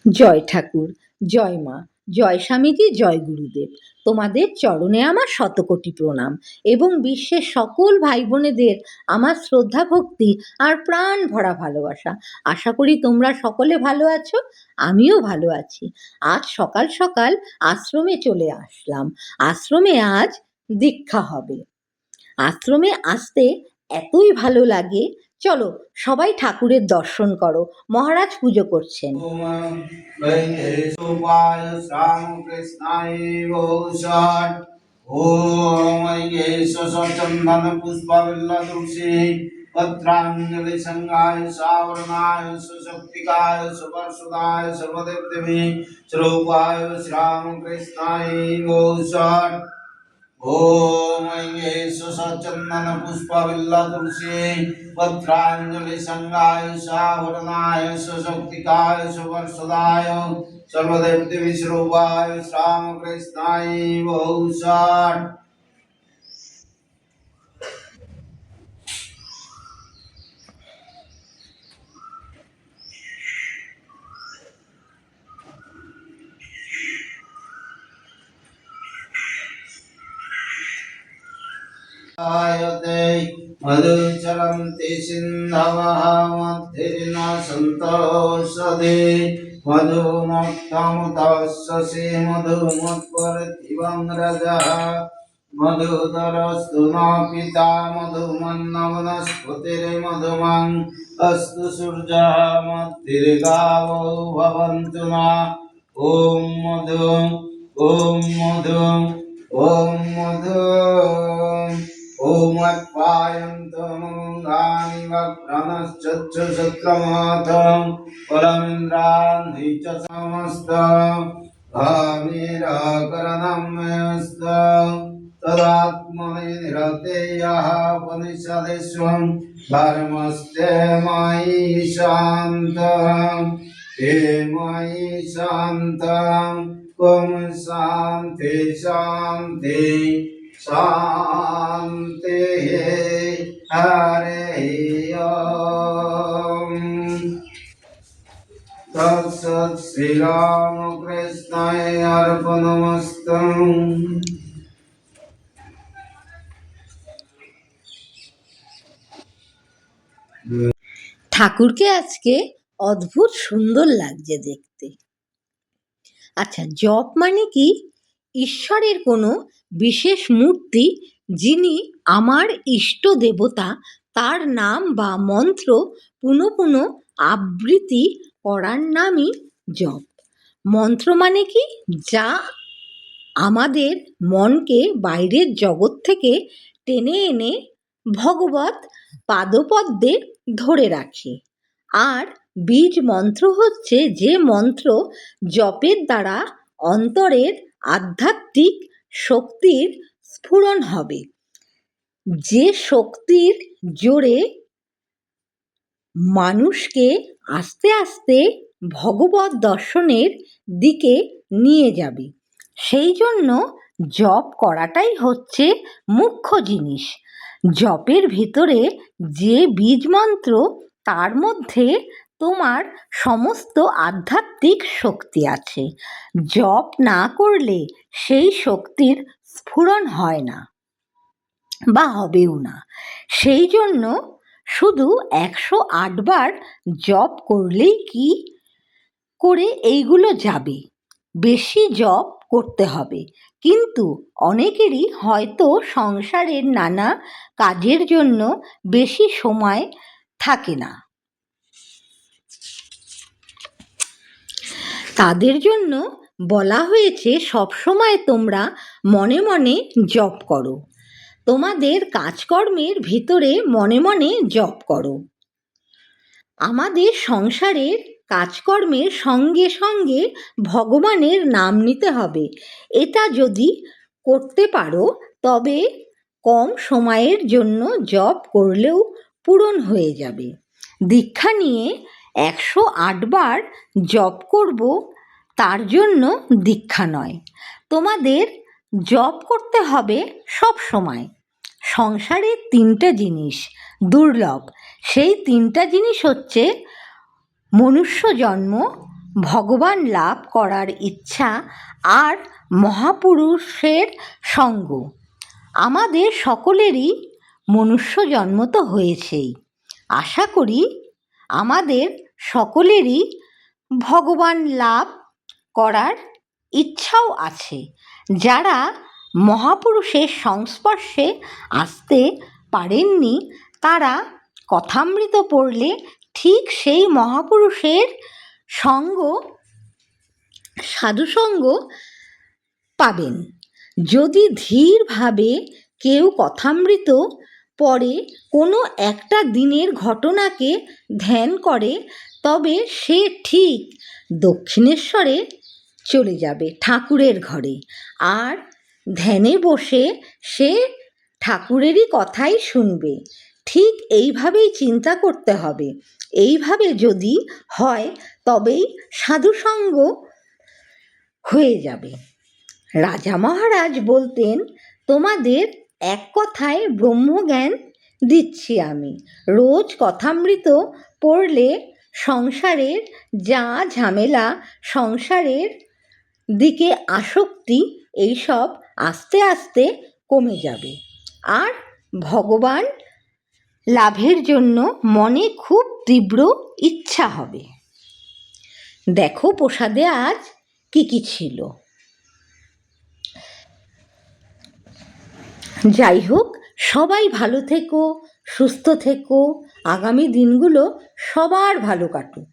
জয় ঠাকুর, জয় মা, জয় স্বামীজি, জয় গুরুদেব। তোমাদের চরণে আমার শতকোটি প্রণাম এবং বিশ্বের সকল ভাই বোনেদের আমার শ্রদ্ধা ভক্তি আর প্রাণ ভরা ভালোবাসা। আশা করি তোমরা সকলে ভালো আছো, আমিও ভালো আছি। আজ সকাল সকাল আশ্রমে চলে আসলাম। আশ্রমে আজ দীক্ষা হবে। আশ্রমে আসতে এতই ভালো লাগে। চলো সবাই ঠাকুরের দর্শন করো, মহারাজ পুজো করছেন। पत्रांजलि संगाय सावरणाय सुशक्तिकाय सुपरसुदाय सर्वदेवदेवी स्वरूपाय श्रीरामकृष्णाय गौषाट ओम चंदन पुष्प बिल्ला तुलसी पत्रांजलि संगाय सावरणाय सुशक्तिकाय सुपरसुदाय सर्वदेवदेवी स्वरूपाय श्रीरामकृष्णाय गौषाट मधुचरन्ति सिन्धवः मद्भिर्न सन्तोषधे मधुमक्तमुतस्य मधुमत्परतिवं रजः मधुधरस्तु न पिता मधुमन्नवनस्पतिर्मधुमं अस्तु सूर्यः मद्भिर्गावो भवन्तु न ॐ मधु ॐ मधु ॐ मधु ओम पायन्तमङ्गानि वक्रणश्चक्षुषक्रमाथं परमिन्द्रान्धि च समस्त भामिराकरणं मयस्त तदात्मनि निरतेयः उपनिषदेष्वं धर्मस्ते मयि शान्तम् हे मयि शान्तम् ॐ शान्ति शान्ति शान्ति हरे ओम तत्सत् श्रीरामकृष्णाय अर्पणमस्तु। ঠাকুরকে আজকে অদ্ভুত সুন্দর লাগছে দেখতে। আচ্ছা, জপ মানে কি? ঈশ্বরের কোনো বিশেষ মূর্তি, যিনি আমার ইষ্ট দেবতা, তার নাম বা মন্ত্র পুনঃ পুনঃ আবৃত্তি করার নামই জপ। মন্ত্র মানে কি? যা আমাদের মনকে বাইরের জগৎ থেকে টেনে এনে ভগবত পাদপদ্মে ধরে রাখে। আর বীজ মন্ত্র হচ্ছে যে মন্ত্র জপের দ্বারা অন্তরের আধ্যাত্মিক শক্তির স্ফুরণ হবে, যে শক্তির জোরে মানুষকে আস্তে আস্তে ভগবত দর্শনের দিকে নিয়ে যাবে। সেই জন্য জপ করাটাই হচ্ছে মুখ্য জিনিস। জপের ভিতরে যে বীজ মন্ত্র, তার মধ্যে তোমার সমস্ত আধ্যাত্মিক শক্তি আছে। জপ না করলে সেই শক্তির স্ফুরণ হয় না বা হবেও না। সেই জন্য শুধু 108 বার জপ করলেই কি করে এইগুলো যাবে? বেশি জপ করতে হবে। কিন্তু অনেকেরই হয়তো সংসারের নানা কাজের জন্য বেশি সময় থাকে না। তাদের জন্য বলা হয়েছে সবসময় তোমরা মনে মনে জপ করো। তোমাদের কাজকর্মের ভিতরে মনে মনে জপ করো। আমাদের সংসারের কাজকর্মের সঙ্গে সঙ্গে ভগবানের নাম নিতে হবে। এটা যদি করতে পারো তবে কম সময়ের জন্য জপ করলেও পূরণ হয়ে যাবে। দীক্ষা নিয়ে 108 বার জপ করব তার জন্য দীক্ষা নয়। তোমাদের জপ করতে হবে সব সময়। সংসারে 3টে জিনিস দুর্লভ। সেই 3টা জিনিস হচ্ছে মনুষ্য জন্ম, ভগবান লাভ করার ইচ্ছা আর মহাপুরুষের সঙ্গ। আমাদের সকলেরই মনুষ্য জন্ম তো হয়েছেই। আশা করি আমাদের সকলেরই ভগবান লাভ করার ইচ্ছাও আছে। যারা মহাপুরুষের সংস্পর্শে আসতে পারেননি তারা কথামৃত পড়লে ঠিক সেই মহাপুরুষের সঙ্গ, সাধুসঙ্গ পাবেন। যদি ধীরভাবে কেউ কথামৃত পড়ে কোনো একটা দিনের ঘটনাকে ধ্যান করে তবে সে ঠিক দক্ষিণেশ্বরে চলে যাবে, ঠাকুরের ঘরে। আর ধ্যানে বসে সে ঠাকুরেরই কথাই শুনবে। ঠিক এইভাবেই চিন্তা করতে হবে। এইভাবে যদি হয় তবেই সাধুসঙ্গ হয়ে যাবে। রাজা মহারাজ বলতেন, তোমাদের এক কথায় ব্রহ্মজ্ঞান দিচ্ছি আমি। রোজ কথামৃত পড়লে সংসারের যা ঝামেলা, সংসারের দিকে আসক্তি, এইসব আস্তে আস্তে কমে যাবে। আর ভগবান লাভের জন্য মনে খুব তীব্র ইচ্ছা হবে। দেখো প্রসাদে আজ কি কি ছিল। যাই হোক, সবাই ভালো থেকো, সুস্থ থেকো। আগামী দিনগুলো সবার ভালো কাটুক।